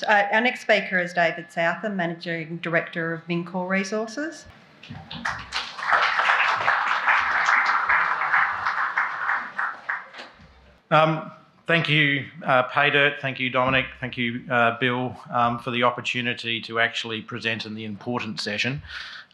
Our next speaker is David Southam, Managing Director of Mincor Resources. Thank you, Paydirt. Thank you, Dominic. Thank you, Bill, for the opportunity to actually present in the important session.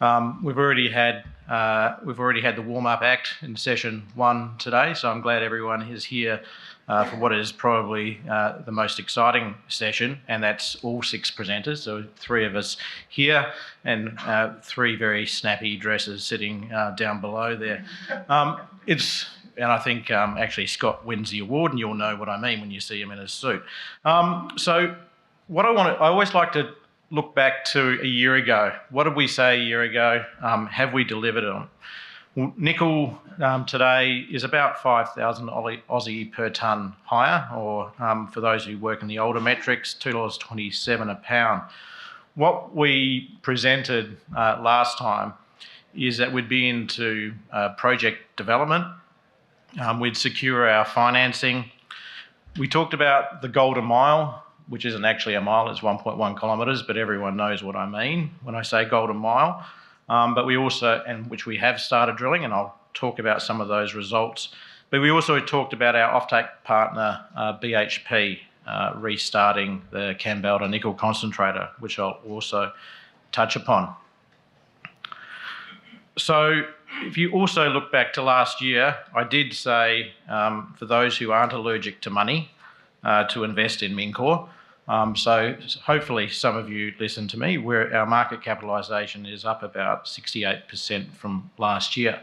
We've already had the warm-up act in session 1 today, so I'm glad everyone is here for what is probably the most exciting session, and that's all 6 presenters. So 3 of us here and 3 very snappy dresses sitting down below there. And I think actually Scott wins the award, and you'll know what I mean when you see him in his suit. So what I always like to look back to a year ago. What did we say a year ago? Have we delivered on? Well, nickel today is about 5,000 Aussie per tonne higher, or for those who work in the older metrics, $2.27 a pound. What we presented last time is that we'd be into project development. We'd secure our financing. We talked about the Golden Mile, which isn't actually a mile, it's 1.1 kilometres, but everyone knows what I mean when I say Golden Mile. But we also, and which we have started drilling, and I'll talk about some of those results. But we also talked about our offtake partner, BHP, restarting the Kambalda nickel concentrator, which I'll also touch upon. So if you also look back to last year, I did say, for those who aren't allergic to money, to invest in Mincor. So hopefully some of you listen to me, where our market capitalisation is up about 68% from last year.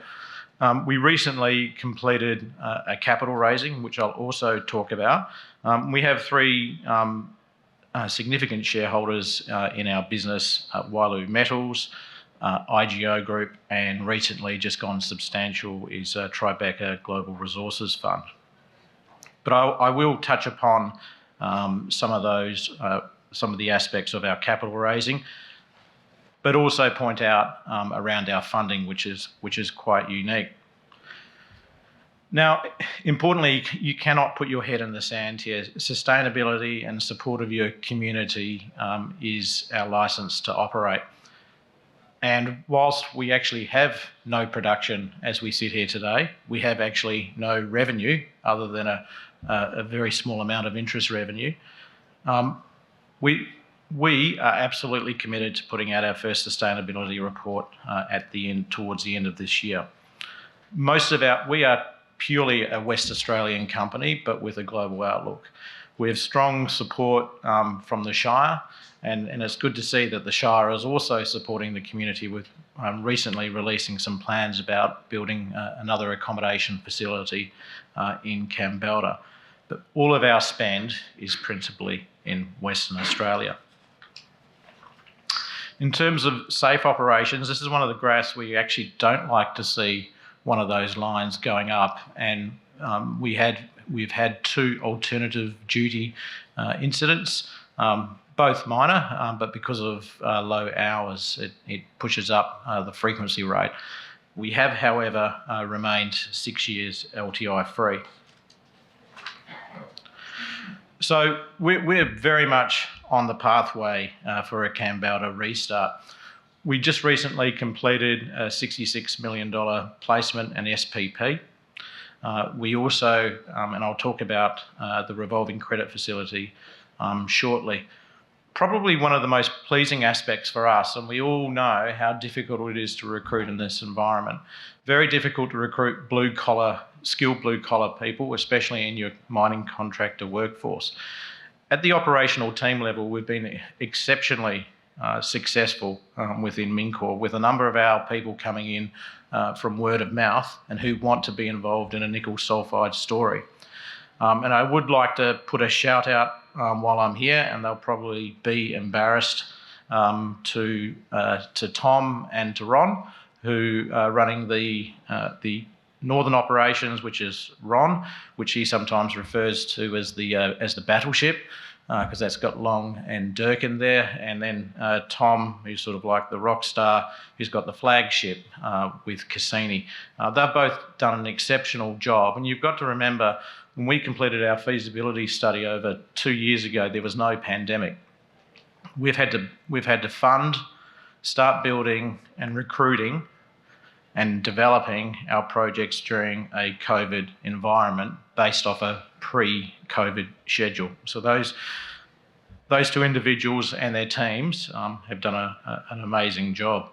We recently completed a capital raising, which I'll also talk about. We have 3 significant shareholders in our business, Wyloo Metals, IGO Group, and recently just gone substantial is Tribeca Global Resources Fund. But I will touch upon some of the aspects of our capital raising, but also point out around our funding, which is quite unique. Now, importantly, you cannot put your head in the sand here. Sustainability and support of your community is our licence to operate. And whilst we actually have no production as we sit here today, we have actually no revenue other than a very small amount of interest revenue. We are absolutely committed to putting out our first sustainability report towards the end of this year. We are purely a West Australian company, but with a global outlook. We have strong support from the Shire, and it's good to see that the Shire is also supporting the community with recently releasing some plans about building another accommodation facility in Kambalda. But all of our spend is principally in Western Australia. In terms of safe operations, this is one of the graphs where you actually don't like to see one of those lines going up, and we've had 2 alternative duty incidents, both minor, but because of low hours, it pushes up the frequency rate. We have, however, remained 6 years LTI free. So we're very much on the pathway for a Kambalda restart. We just recently completed a $66 million placement and SPP. We also, and I'll talk about the revolving credit facility shortly. Probably one of the most pleasing aspects for us, and we all know how difficult it is to recruit in this environment. Very difficult to recruit skilled blue-collar people, especially in your mining contractor workforce. At the operational team level, we've been exceptionally successful within Mincor, with a number of our people coming in from word of mouth and who want to be involved in a nickel sulphide story. And I would like to put a shout out while I'm here, and they'll probably be embarrassed, to Tom and to Ron, who are running the northern operations, which is Ron, which he sometimes refers to as the battleship, because that's got Long and Durkin there, and then Tom, who's sort of like the rock star, who's got the flagship with Cassini. They've both done an exceptional job, and you've got to remember, when we completed our feasibility study over 2 years ago, there was no pandemic. we've had to fund, start building and recruiting and developing our projects during a COVID environment based off a pre-COVID schedule. So those two individuals and their teams have done an amazing job.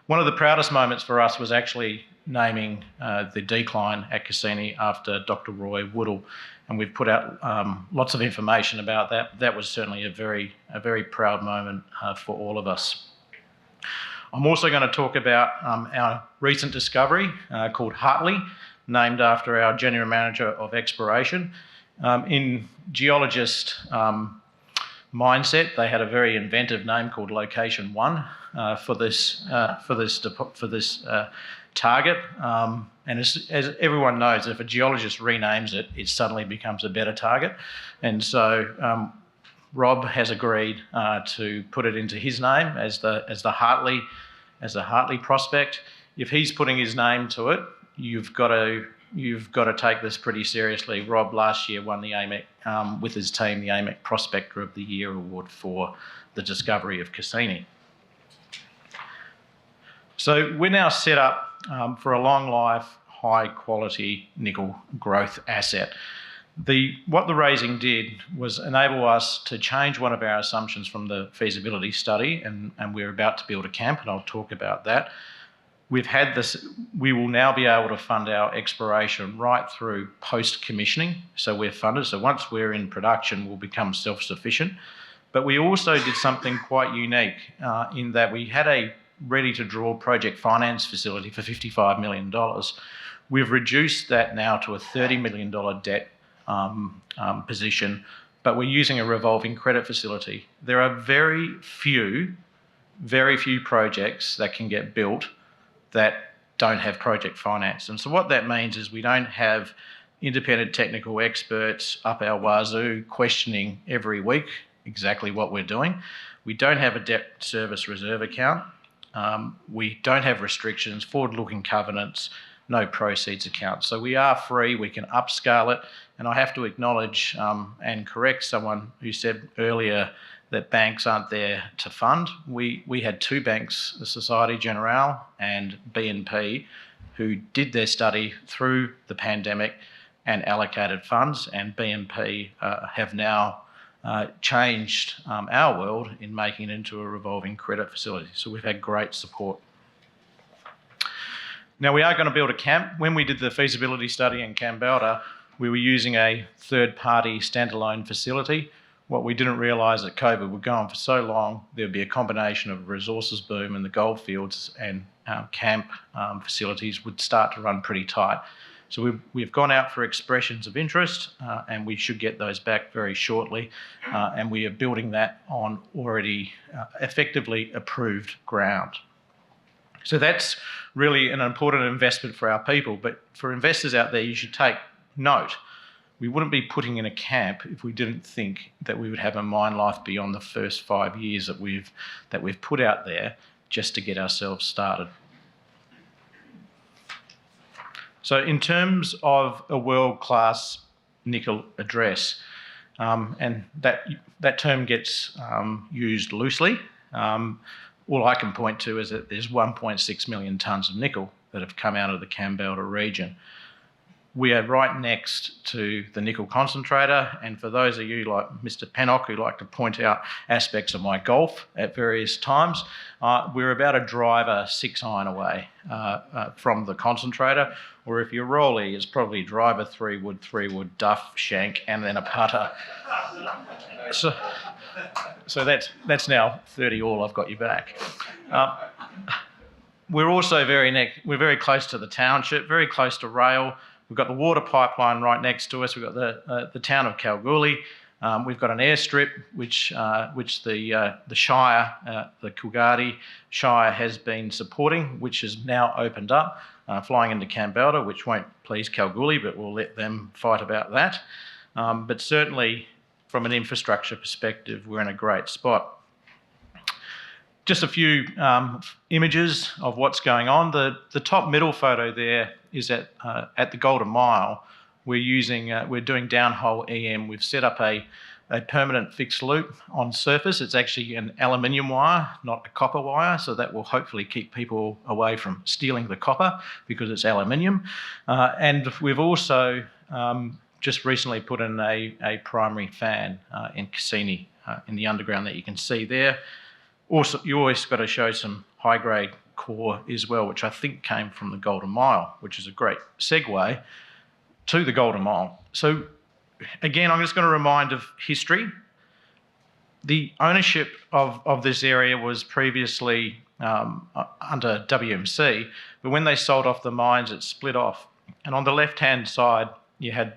One of the proudest moments for us was actually naming the decline at Cassini after Dr. Roy Woodall, and we've put out lots of information about that. That was certainly a very proud moment for all of us. I'm also going to talk about our recent discovery called Hartley, named after our General Manager of Exploration. In geologist mindset, they had a very inventive name called Location 1 for this target. And as everyone knows, if a geologist renames it, it suddenly becomes a better target. And so Rob has agreed to put it into his name as the Hartley prospect. If he's putting his name to it, you've got to take this pretty seriously. Rob last year won the AMEC with his team, the AMEC Prospector of the Year award for the discovery of Cassini. So we're now set up for a long life, high quality nickel growth asset. What the raising did was enable us to change one of our assumptions from the feasibility study, and we're about to build a camp, and I'll talk about that. We've had this, we will now be able to fund our exploration right through post-commissioning. So we're funded, so once we're in production, we'll become self-sufficient. But we also did something quite unique in that we had a ready-to-draw project finance facility for $55 million. We've reduced that now to a $30 million debt position, but we're using a revolving credit facility. There are very few projects that can get built that don't have project finance. And so what that means is we don't have independent technical experts up our wazoo questioning every week exactly what we're doing. We don't have a debt service reserve account. We don't have restrictions, forward-looking covenants, no proceeds account. So we are free, we can upscale it. And I have to acknowledge and correct someone who said earlier that banks aren't there to fund. We had two banks, the Societe Generale and BNP, who did their study through the pandemic and allocated funds, and BNP have now changed our world in making it into a revolving credit facility. So we've had great support. Now we are going to build a camp. When we did the feasibility study in Kambalda, we were using a third-party standalone facility. What we didn't realise that COVID would go on for so long, there'd be a combination of resources boom in the goldfields, and camp facilities would start to run pretty tight. So we've gone out for expressions of interest, and we should get those back very shortly. And we are building that on already effectively approved ground. So that's really an important investment for our people. But for investors out there, you should take note. We wouldn't be putting in a camp if we didn't think that we would have a mine life beyond the first 5 years that we've put out there just to get ourselves started. So in terms of a world-class nickel address, and that term gets used loosely, all I can point to is that there's 1.6 million tonnes of nickel that have come out of the Kambalda region. We are right next to the nickel concentrator, and for those of you like Mr. Pennock who like to point out aspects of my golf at various times, we're about a driver 6 iron away from the concentrator, or if you're rolly, it's probably driver 3 wood, duff, shank, and then a putter. So that's now 30 all. I've got you back. We're also we're very close to the township, very close to rail. We've got the water pipeline right next to us. We've got the town of Kalgoorlie. We've got an airstrip which the Shire, the Coolgardie Shire, has been supporting, which has now opened up, flying into Kambalda, which won't please Kalgoorlie, but we'll let them fight about that. But certainly, from an infrastructure perspective, we're in a great spot. Just a few images of what's going on. The top middle photo there is at the Golden Mile. We're doing downhole EM. We've set up a a permanent fixed loop on surface. It's actually an aluminium wire, not a copper wire, so that will hopefully keep people away from stealing the copper because it's aluminium. And we've also just recently put in a primary fan in Cassini in the underground that you can see there. Also, you always got to show some high-grade core as well, which I think came from the Golden Mile, which is a great segue to the Golden Mile. So again, I'm just going to remind of history. The ownership of this area was previously under WMC, but when they sold off the mines, it split off. And on the left-hand side, you had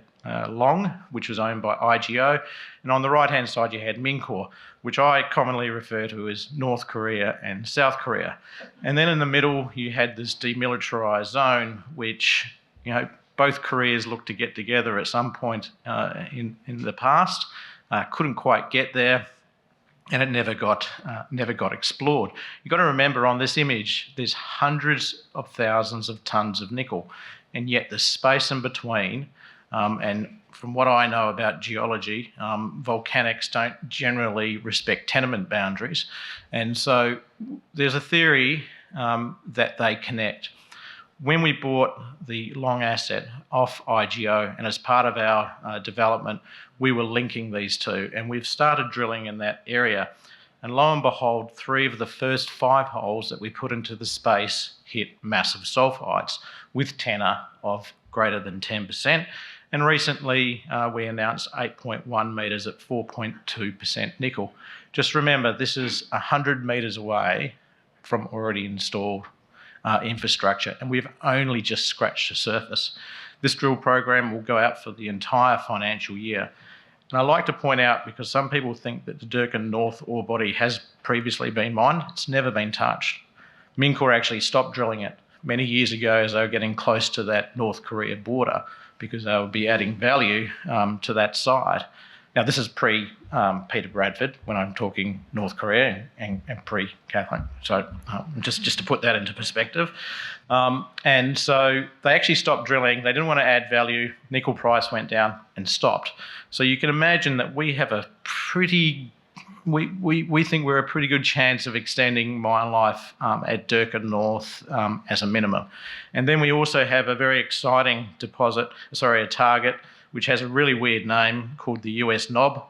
Long, which was owned by IGO, and on the right-hand side, you had Mincor, which I commonly refer to as North Korea and South Korea. And then in the middle, you had this demilitarized zone, which, you know, both Koreas looked to get together at some point in the past, couldn't quite get there, and it never got explored. You've got to remember on this image, there's hundreds of thousands of tons of nickel, and yet the space in between, and from what I know about geology, volcanics don't generally respect tenement boundaries, and so there's a theory that they connect. When we bought the Long asset off IGO, and as part of our development, we were linking these two, and we've started drilling in that area. And lo and behold, 3 of the first 5 holes that we put into the space hit massive sulfides with tenor of greater than 10%. And recently, we announced 8.1 metres at 4.2% nickel. Just remember, this is 100 metres away from already installed infrastructure, and we've only just scratched the surface. This drill program will go out for the entire financial year. And I like to point out, because some people think that the Durkin North ore body has previously been mined, it's never been touched. Mincor actually stopped drilling it many years ago as they were getting close to that North Korea border, because they would be adding value to that site. Now, this is pre-Peter Bradford, when I'm talking North Korea, and pre-Kathleen. So just to put that into perspective. And so they actually stopped drilling. They didn't want to add value. Nickel price went down and stopped. So you can imagine that we have a pretty... We think we're a pretty good chance of extending mine life at Durkin North as a minimum. And then we also have a very exciting a target, which has a really weird name called the US knob.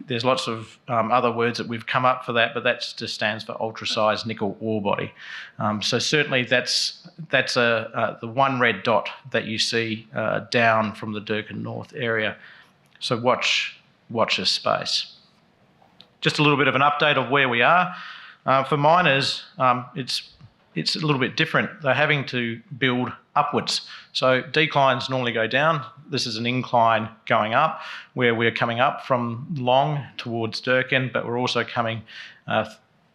There's lots of other words that we've come up for that, but that just stands for ultra-sized nickel ore body. So certainly that's the one red dot that you see down from the Durkin North area. So watch this space. Just a little bit of an update of where we are. For miners, it's a little bit different. They're having to build upwards. So declines normally go down. This is an incline going up, where we're coming up from Long towards Durkin, but we're also coming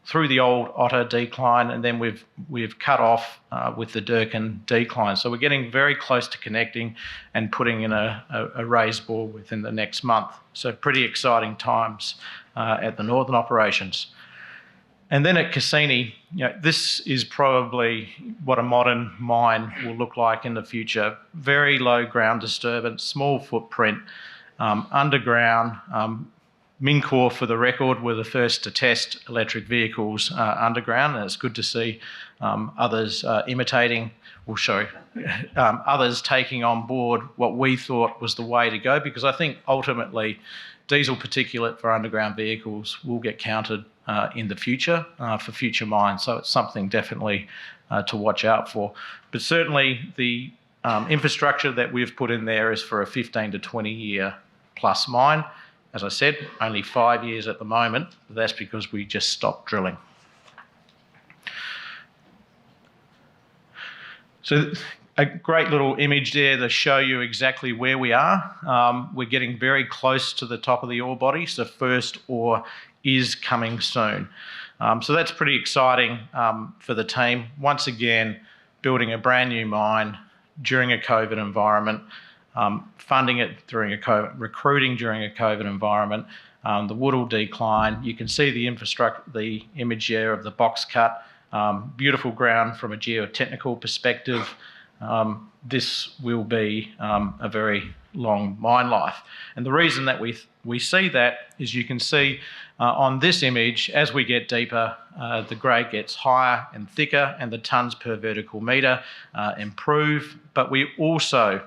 through the old Otter decline, and then we've cut off with the Durkin decline. So we're getting very close to connecting and putting in a raised bore within the next month. So pretty exciting times at the northern operations. And then at Cassini, this is probably what a modern mine will look like in the future. Very low ground disturbance, small footprint, underground. Mincor, for the record, were the first to test electric vehicles underground, and it's good to see others imitating. We'll show others taking on board what we thought was the way to go, because I think ultimately diesel particulate for underground vehicles will get counted in the future for future mines. So it's something definitely to watch out for. But certainly the infrastructure that we've put in there is for a 15 to 20 year plus mine. As I said, only 5 years at the moment. That's because we just stopped drilling. So a great little image there to show you exactly where we are. We're getting very close to the top of the ore body, so first ore is coming soon. So that's pretty exciting for the team. Once again, building a brand new mine during a COVID environment, funding it during recruiting during a COVID environment, the Woodall decline. You can see the image there of the box cut. Beautiful ground from a geotechnical perspective. This will be a very long mine life. And the reason that we see that is you can see on this image, as we get deeper, the grade gets higher and thicker and the tonnes per vertical metre improve. But we also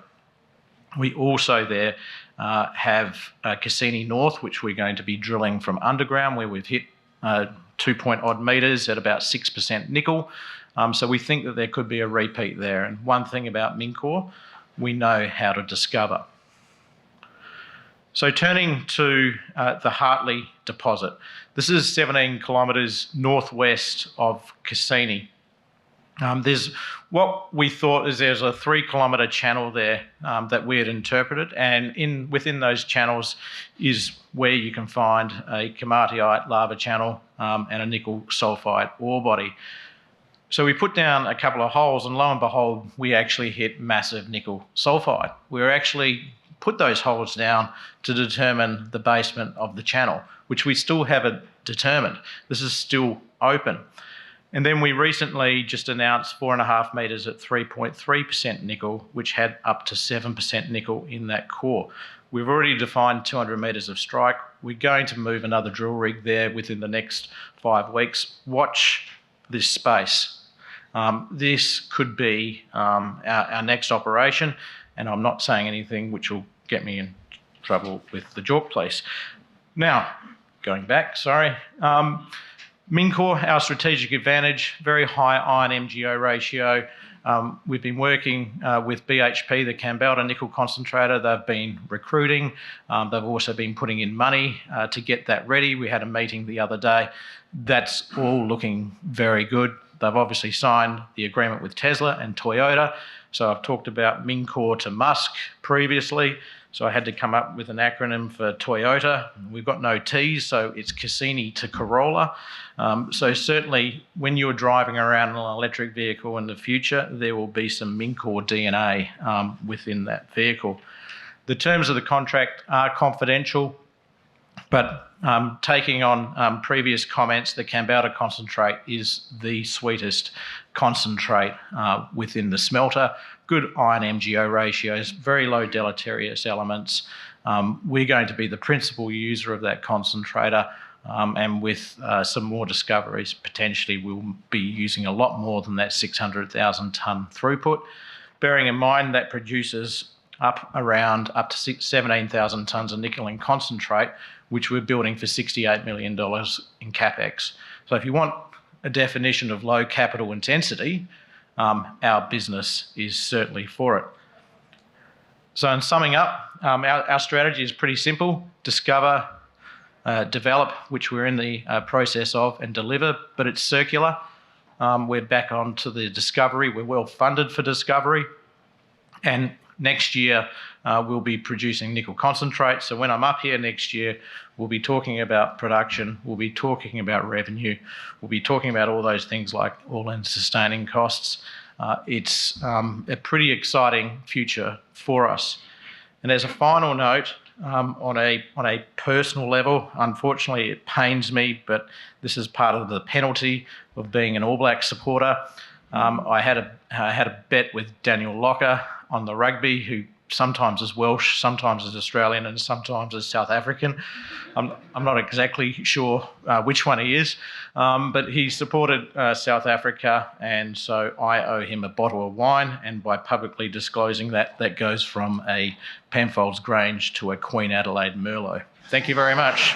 there have Cassini North, which we're going to be drilling from underground, where we've hit 2-point-odd metres at about 6% nickel. So we think that there could be a repeat there. And one thing about Mincor, we know how to discover. So turning to the Hartley Deposit. This is 17 kilometres northwest of Cassini. There's what we thought is there's a 3-kilometre channel there that we had interpreted, and within those channels is where you can find a komatiite lava channel and a nickel sulphide ore body. So we put down a couple of holes, and lo and behold, we actually hit massive nickel sulphide. We actually put those holes down to determine the basement of the channel, which we still haven't determined. This is still open. And then we recently just announced 4.5 metres at 3.3% nickel, which had up to 7% nickel in that core. We've already defined 200 metres of strike. We're going to move another drill rig there within the next 5 weeks. Watch this space. This could be our next operation, and I'm not saying anything which will get me in trouble with the JORC police. Now, going back, Mincor, our strategic advantage, very high iron MgO ratio. We've been working with BHP, the Kambalda nickel concentrator. They've been recruiting. They've also been putting in money to get that ready. We had a meeting the other day. That's all looking very good. They've obviously signed the agreement with Tesla and Toyota. So I've talked about Mincor to Musk previously. So I had to come up with an acronym for Toyota. We've got no T's, so it's Cassini to Corolla. So certainly when you're driving around in an electric vehicle in the future, there will be some Mincor DNA within that vehicle. The terms of the contract are confidential, but taking on previous comments, the Kambalda concentrate is the sweetest concentrate within the smelter. Good iron MgO ratios, very low deleterious elements. We're going to be the principal user of that concentrator, and with some more discoveries, potentially we'll be using a lot more than that 600,000 tonne throughput. Bearing in mind that produces up to 17,000 tonnes of nickel in concentrate, which we're building for $68 million in CapEx. So if you want a definition of low capital intensity, our business is certainly for it. So in summing up, our strategy is pretty simple: discover, develop, which we're in the process of, and deliver, but it's circular. We're back onto the discovery. We're well funded for discovery. And next year, we'll be producing nickel concentrate. So when I'm up here next year, we'll be talking about production, we'll be talking about revenue, we'll be talking about all those things like all-in sustaining costs. It's a pretty exciting future for us. And as a final note, on a personal level, unfortunately it pains me, but this is part of the penalty of being an All Black supporter. I had a bet with Daniel Locker on the rugby, who sometimes is Welsh, sometimes is Australian, and sometimes is South African. I'm not exactly sure which one he is, but he supported South Africa, and so I owe him a bottle of wine, and by publicly disclosing that, that goes from a Penfolds Grange to a Queen Adelaide Merlot. Thank you very much.